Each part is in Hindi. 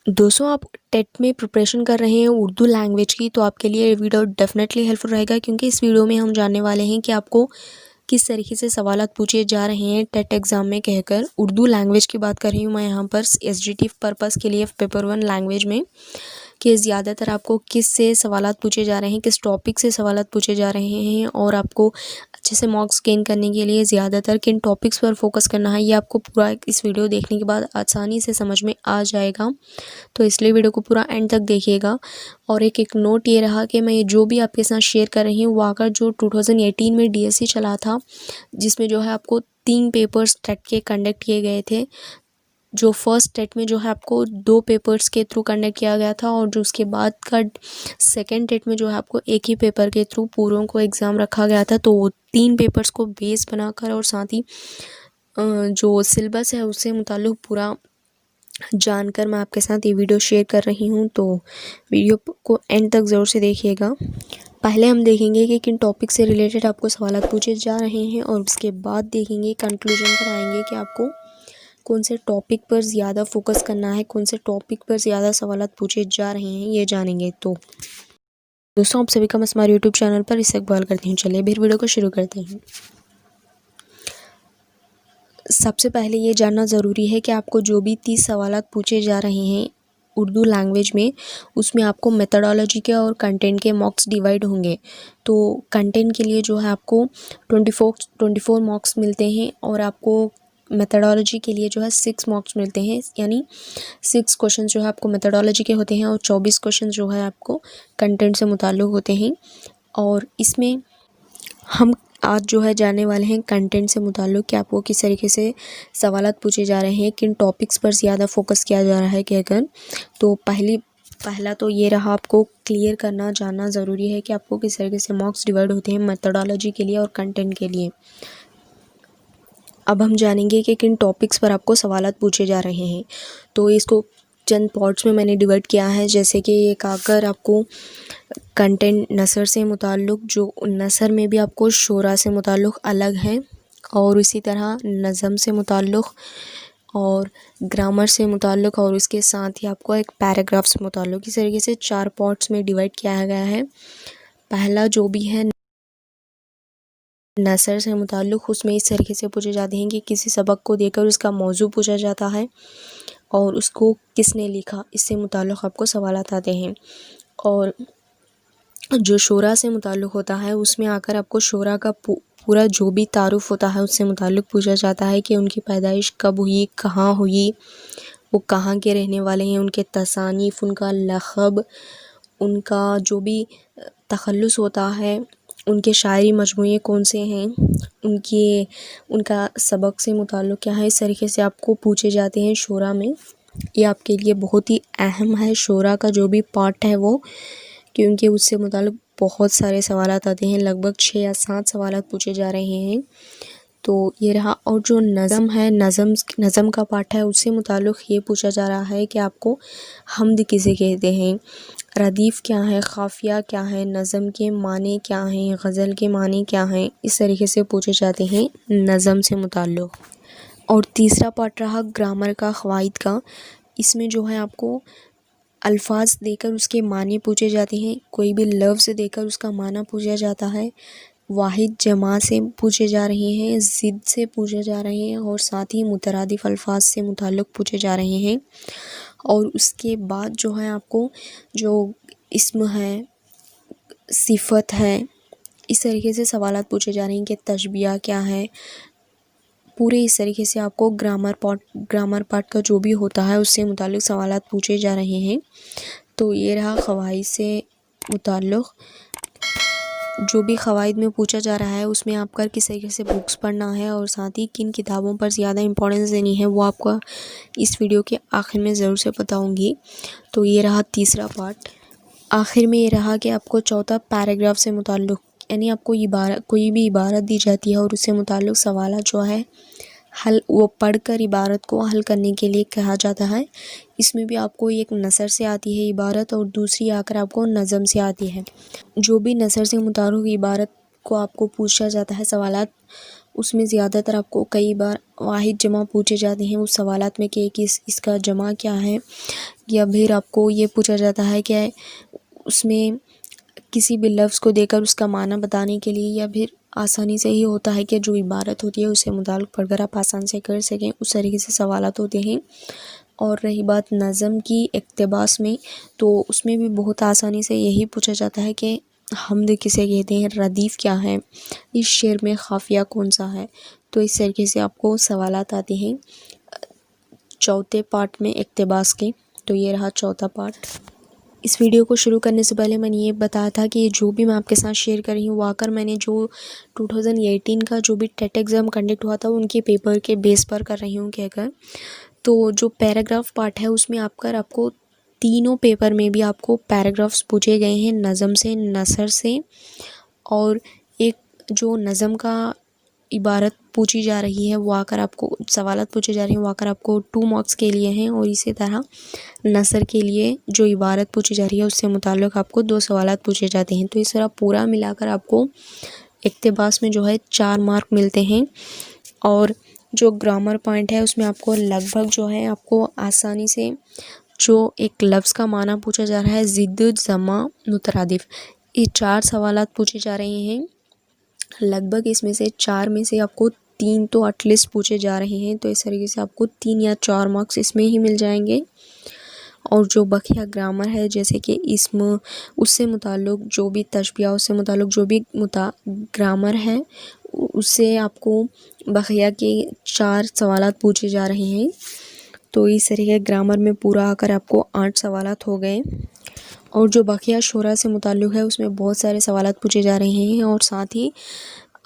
दोस्तों, आप टेट में प्रिपरेशन कर रहे हैं उर्दू लैंग्वेज की, तो आपके लिए ये वीडियो डेफिनेटली हेल्पफुल रहेगा, क्योंकि इस वीडियो में हम जानने वाले हैं कि आपको किस तरीके से सवालात पूछे जा रहे हैं टेट एग्ज़ाम में कहकर। उर्दू लैंग्वेज की बात कर रही हूँ मैं यहाँ पर एसजीटी पर्पज़ के लिए पेपर 1 लैंग्वेज में, कि ज़्यादातर आपको किस से सवालात पूछे जा रहे हैं, किस टॉपिक से सवालात पूछे जा रहे हैं, और आपको अच्छे से मार्क्स गेन करने के लिए ज़्यादातर किन टॉपिक्स पर फोकस करना है, ये आपको पूरा इस वीडियो देखने के बाद आसानी से समझ में आ जाएगा। तो इसलिए वीडियो को पूरा एंड तक देखिएगा। और एक नोट ये रहा कि मैं जो भी आपके साथ शेयर कर रही हूँ वो आकर जो 2018 में डीएससी चला था, जिसमें जो है आपको 3 पेपर्स टेट के कंडक्ट किए गए थे। जो फर्स्ट टेट में जो है आपको 2 पेपर्स के थ्रू कंडक्ट किया गया था, और जो उसके बाद का सेकेंड टेट में जो है आपको एक ही पेपर के थ्रू पूरों को एग्ज़ाम रखा गया था। तो वो 3 पेपर्स को बेस बनाकर और साथ ही जो सिलेबस है उससे मुताल्लिक़ पूरा जानकर मैं आपके साथ ये वीडियो शेयर कर रही हूँ। तो वीडियो को एंड तक ज़रूर से देखिएगा। पहले हम देखेंगे कि किन टॉपिक से रिलेटेड आपको सवालात पूछे जा रहे हैं, और उसके बाद देखेंगे कंक्लूजन पर आएंगे कि आपको कौन से टॉपिक पर ज़्यादा फोकस करना है, कौन से टॉपिक पर ज़्यादा सवालात पूछे जा रहे हैं, ये जानेंगे। तो दोस्तों, आप सभी का मैं हमारे यूट्यूब चैनल पर इस्तकबाल करती हूँ। चलिए फिर वीडियो को शुरू करते हैं। सबसे पहले ये जानना ज़रूरी है कि आपको जो भी 30 सवालात पूछे जा रहे हैं उर्दू लैंग्वेज में, उसमें आपको मेथडोलॉजी के और कंटेंट के मार्क्स डिवाइड होंगे। तो कंटेंट के लिए जो है आपको 24 मार्क्स मिलते हैं, और आपको मेथडोलॉजी के लिए जो है 6 मार्क्स मिलते हैं। यानी 6 क्वेश्चन जो है आपको मेथडोलॉजी के होते हैं, और 24 क्वेश्चन जो है आपको कंटेंट से मुताल्लिक़ होते हैं। और इसमें हम आज जो है जानने वाले हैं कंटेंट से मुताल्लिक़ कि आपको किस तरीके से सवालात पूछे जा रहे हैं, किन टॉपिक्स पर ज़्यादा फोकस किया जा रहा है कहकर। तो पहला तो ये रहा, आपको क्लियर करना जानना ज़रूरी है कि आपको किस तरीके से मार्क्स डिवाइड होते हैं मेथडोलॉजी के लिए और कंटेंट के लिए। अब हम जानेंगे कि किन टॉपिक्स पर आपको सवालात पूछे जा रहे हैं। तो इसको चंद पार्ट्स में मैंने डिवाइड किया है, जैसे कि एक आकर आपको कंटेंट नसर से मुताल्लिक़, जो नसर में भी आपको शोरा से मुताल्लिक़ अलग है, और इसी तरह नज़म से मुताल्लिक़ और ग्रामर से मुताल्लिक़, और उसके साथ ही आपको एक पैराग्राफ से मुताल्लिक़। इस तरीके से 4 पार्ट्स में डिवाइड किया गया है। पहला जो भी है नसर से मुताल्लिक़, उसमें इस तरीके से पूछे जाते हैं कि किसी सबक को देकर उसका मौजू पूछा जाता है और उसको किसने लिखा, इससे मुताल्लिक़ आपको सवालात आते हैं। और जो शोरा से मुताल्लिक़ होता है, उसमें आकर आपको शोरा का पूरा जो भी तारुफ़ होता है उससे मुताल्लिक़ पूछा जाता है कि उनकी पैदाइश कब हुई, कहाँ हुई, वो कहाँ के रहने वाले हैं, उनके तसानीफ़, उनका लक़ब, उनका जो भी तख़ल्लुस होता है, उनके शायरी मजमूए कौन से हैं, उनका सबक से मुताल्लिक़ क्या है। इस तरीके से आपको पूछे जाते हैं शोरा में। ये आपके लिए बहुत ही अहम है शोरा का जो भी पार्ट है वो, क्योंकि उससे मुताल्लिक़ बहुत सारे सवालात आते हैं। लगभग 6 या 7 सवालात पूछे जा रहे हैं। तो ये रहा। और जो नज़म है, नज़म का पार्ट है, उससे मुताल्लिक़ ये पूछा जा रहा है कि आपको हम्द किसे कहते हैं, रदीफ़ क्या है, ख़ाफ़िया क्या है, नज़म के माने क्या हैं, गज़ल के माने क्या हैं। इस तरीके से पूछे जाते हैं नज़म से मुताल्लिक़। और तीसरा पार्ट रहा ग्रामर का, क़वाइद का। इसमें जो है आपको अल्फाज देकर उसके माने पूछे जाते हैं, कोई भी लफ्ज़ देकर उसका माना पूछा जाता है, वाहिद जमा से पूछे जा रहे हैं, ज़िद से पूछे जा रहे हैं, और साथ ही मुतरादिफ़ अल्फाज से मुताल्लिक़ पूछे जा रहे हैं। और उसके बाद जो है आपको जो इस्म है, सिफ़त है, इस तरीके से सवालात पूछे जा रहे हैं कि तशबिया क्या है। पूरे इस तरीके से आपको ग्रामर पार्ट का जो भी होता है उससे मुताल्लिक़ सवालात पूछे जा रहे हैं। तो ये रहा क़वाइद से मुताल्लिक़। जो भी क़वाइद में पूछा जा रहा है उसमें आपका किस तरीके से बुक्स पढ़ना है, और साथ ही किन किताबों पर ज़्यादा इंपॉर्टेंस देनी है, वो आपका इस वीडियो के आखिर में ज़रूर से बताऊँगी। तो ये रहा तीसरा पार्ट। आखिर में ये रहा कि आपको चौथा पैराग्राफ से मुताल्लिक़, यानी आपको कोई भी इबारत दी जाती है और उससे मुताल्लिक़ सवाल जो है वो पढ़कर इबारत को हल करने के लिए कहा जाता है। इसमें भी आपको एक नसर से आती है इबारत, और दूसरी आकर आपको नज़म से आती है। जो भी नसर से मुताल्लिक़ इबारत को आपको पूछा जाता है सवालात, उसमें ज़्यादातर आपको कई बार वाहिद जमा पूछे जाते हैं उस सवालात में कि इसका जमा क्या है, या फिर आपको ये पूछा जाता है कि उसमें किसी भी लफ्ज़ को देकर उसका माना बताने के लिए, या फिर आसानी से ही होता है कि जो इबारत होती है उससे मुताल्लिक़ पढ़कर आप आसान से कर सकें, उस तरीके से सवालात होते हैं। और रही बात नज़म की इक़्तिबास में, तो उसमें भी बहुत आसानी से यही पूछा जाता है कि हम्द किसे कहते हैं, रदीफ़ क्या है, इस शेर में ख़ाफ़िया कौन सा है। तो इस तरीके से आपको सवालात आते हैं चौथे पार्ट में इक़्तिबास के। तो ये रहा चौथा पार्ट। इस वीडियो को शुरू करने से पहले मैंने ये बताया था कि जो भी मैं आपके साथ शेयर कर रही हूँ, वाक़ई मैंने जो 2018 का जो भी टेट एग्ज़ाम कंडक्ट हुआ था उनके पेपर के बेस पर कर रही हूँ कहकर। तो जो पैराग्राफ पार्ट है उसमें आपको तीनों पेपर में भी आपको पैराग्राफ्स पूछे गए हैं, नज़म से, नसर से, और एक जो नज़म का इबारत पूछी जा रही है वो आकर आपको सवालात पूछे जा रहे हैं वो आकर आपको 2 मार्क्स के लिए हैं, और इसी तरह नसर के लिए जो इबारत पूछी जा रही है उससे मुताल्लिक़ आपको 2 सवालात पूछे जाते हैं। तो इस तरह पूरा मिलाकर आपको इक़्तिबास में जो है 4 मार्क मिलते हैं। और जो ग्रामर पॉइंट है उसमें आपको लगभग जो है आपको आसानी से जो एक लफ्ज़ का माना पूछा जा रहा है, ज़िद, ज़मा, मुतरादिफ़, ये 4 सवालात पूछे जा रहे हैं। लगभग इसमें से 4 में से आपको 3 तो एटलीस्ट पूछे जा रहे हैं। तो इस तरीके से आपको 3 या 4 मार्क्स इसमें ही मिल जाएंगे। और जो बकिया ग्रामर है, जैसे कि इस्म, उससे मुताल्लिक़ जो भी तशबीह, उससे मुताल्लिक़ जो भी ग्रामर है, उससे आपको बकिया के 4 सवालात पूछे जा रहे हैं। तो इस तरीके ग्रामर में पूरा आकर आपको 8 सवालात हो गए। और जो बकिया शोरा से मुताल्लिक़ है उसमें बहुत सारे सवालात पूछे जा रहे हैं, और साथ ही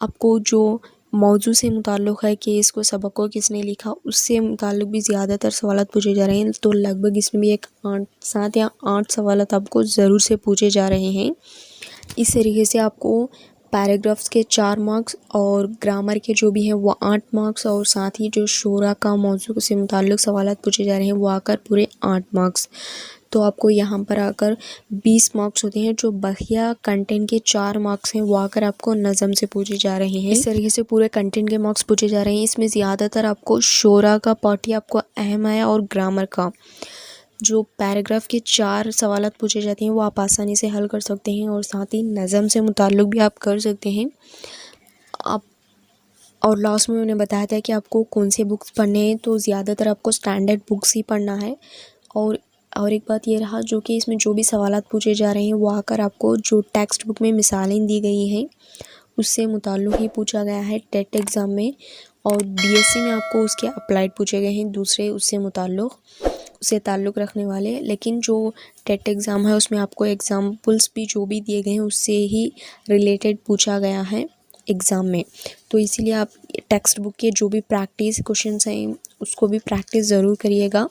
आपको जो मौजू से मुताल्लिक़ है कि इसको सबक को किसने लिखा, उससे मुताल्लिक़ भी ज़्यादातर सवालात पूछे जा रहे हैं। तो लगभग इसमें भी 7 या 8 सवालात आपको ज़रूर से पूछे जा रहे हैं। इस तरीके से आपको पैराग्राफ्स के 4 मार्क्स और ग्रामर के जो भी हैं वो 8 मार्क्स, और साथ ही जो शोरा का मौजू से मुताल्लिक़ सवालात पूछे जा रहे हैं वो आकर पूरे 8 मार्क्स। तो आपको यहाँ पर आकर 20 मार्क्स होते हैं। जो बकिया कंटेंट के 4 मार्क्स हैं वो आकर आपको नज़म से पूछे जा रहे हैं। इस तरीके से पूरे कंटेंट के मार्क्स पूछे जा रहे हैं। इसमें ज़्यादातर आपको शोरा का पार्ट ही आपको अहम है, और ग्रामर का जो पैराग्राफ के 4 सवालात पूछे जाते हैं वो आप आसानी से हल कर सकते हैं, और साथ ही नज़म से मुताल्लिक़ भी आप कर सकते हैं। और लास्ट में मैंने बताया था कि आपको कौन से बुक्स पढ़ने हैं, तो ज़्यादातर आपको स्टैंडर्ड बुक्स ही पढ़ना है। और एक बात ये रहा, जो कि इसमें जो भी सवालात पूछे जा रहे हैं वो आकर आपको जो टेक्स्ट बुक में मिसालें दी गई हैं उससे मुताल्लिक़ ही पूछा गया है टेट एग्ज़ाम में। और डीएससी में आपको उसके अप्लाइड पूछे गए हैं दूसरे उससे ताल्लुक़ रखने वाले। लेकिन जो टेट एग्ज़ाम है उसमें आपको एग्ज़ाम्पल्स भी जो भी दिए गए हैं उससे ही रिलेटेड पूछा गया है एग्ज़ाम में। तो इसीलिए आप टेक्स्ट बुक के जो भी प्रैक्टिस क्वेश्चंस हैं उसको भी प्रैक्टिस ज़रूर करिएगा,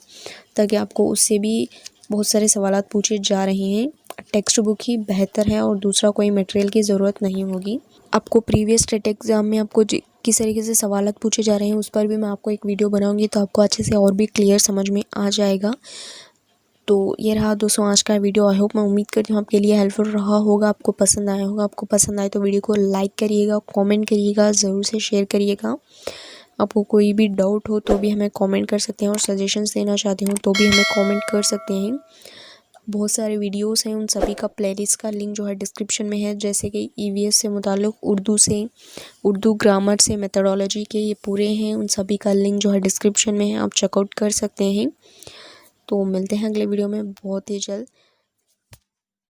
ताकि आपको उससे भी बहुत सारे सवालात पूछे जा रहे हैं। टेक्स्ट बुक ही बेहतर है और दूसरा कोई मटेरियल की ज़रूरत नहीं होगी। आपको प्रीवियस टेट एग्ज़ाम में आपको किस तरीके से सवालात पूछे जा रहे हैं उस पर भी मैं आपको एक वीडियो बनाऊंगी, तो आपको अच्छे से और भी क्लियर समझ में आ जाएगा। तो ये रहा दोस्तों आज का वीडियो। आई होप, मैं उम्मीद करती हूँ आपके लिए हेल्पफुल रहा होगा, आपको पसंद आया होगा। आपको पसंद आए तो वीडियो को लाइक करिएगा, कमेंट करिएगा, ज़रूर से शेयर करिएगा। आपको कोई भी डाउट हो तो भी हमें कमेंट कर सकते हैं, और सजेशंस देना चाहते हो तो भी हमें कमेंट कर सकते हैं। बहुत सारे वीडियोस हैं, उन सभी का प्लेलिस्ट का लिंक जो है डिस्क्रिप्शन में है। जैसे कि ईवीएस से मुताल्लिक़, उर्दू ग्रामर से मेथोडोलॉजी के ये पूरे हैं, उन सभी का लिंक जो है डिस्क्रिप्शन में है, आप चेकआउट कर सकते हैं। तो मिलते हैं अगले वीडियो में बहुत ही जल्द।